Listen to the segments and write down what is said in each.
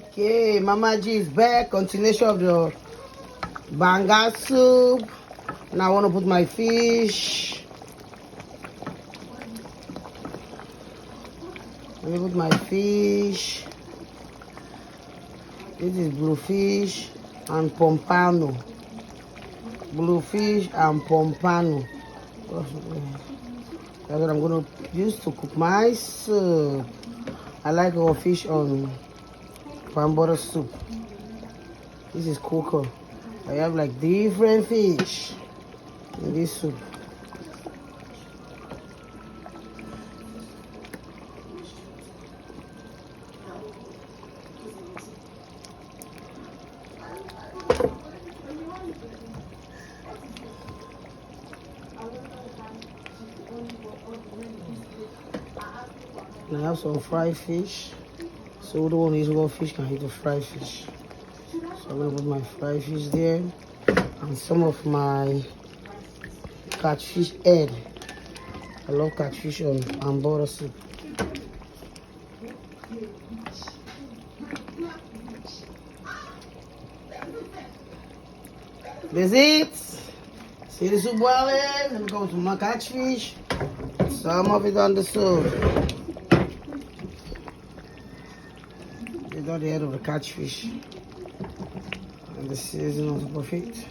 Okay, Mama G is back. Continuation of the Banga soup. Now I want to put my fish. Let me put my fish. This is blue fish and pompano. Blue fish and pompano. That's what I'm going to use to cook my soup. I like our fish on pan butter soup. This is cocoa. I have like different fish in this soup. And I have some fried fish. So the one who eats raw fish can eat the fried fish. So I'm gonna put my fried fish there and some of my catfish head. I love catfish on butter soup. That's it. See the soup boiling? Let me go to my catfish. Some of it on the soup. Got the head of the catfish and the seasoning on top of it.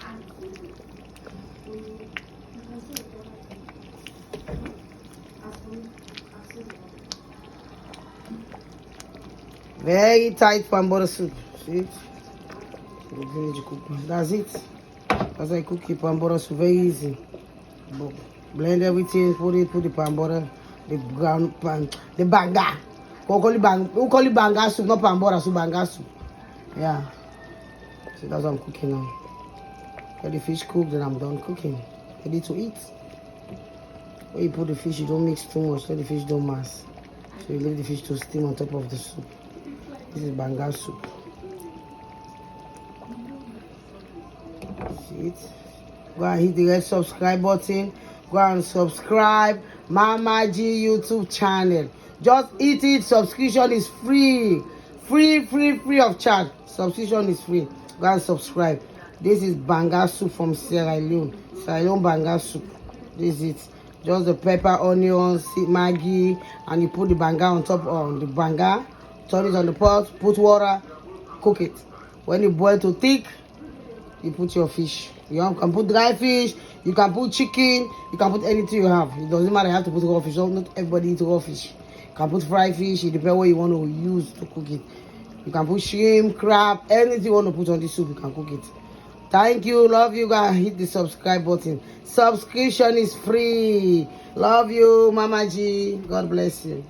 Very tight pan butter soup. See it? That's it. That's how I cook it, pan butter soup. Very easy. Blend everything, put the pan butter, the ground pan, the banga. Who call it banga soup, not pan butter soup, banga soup. Yeah. So that's what I'm cooking now. Get the fish cooked, then I'm done cooking. Ready to eat. When you put the fish, you don't mix too much, so the fish don't mass. So you leave the fish to steam on top of the soup. This is banga soup. See it? Go and hit the red subscribe button. Go and subscribe Mama G YouTube channel. Just eat it. Subscription is free. Free of charge. Subscription is free. Go and subscribe. This is banga soup from Sierra Leone. Sierra Leone banga soup. This is it. Just the pepper, onions, Maggi, and you put the banga on top on the banga. Turn it on the pot. Put water. Cook it. When it boils to thick, you put your fish. You can put dry fish, you can put chicken, you can put anything you have. It doesn't matter, you have to put raw fish. So not everybody eats raw fish. You can put fried fish, it depends what you want to use to cook it. You can put shrimp, crab, anything you want to put on this soup, you can cook it. Thank you, love you guys. Hit the subscribe button. Subscription is free. Love you, Mama G. God bless you.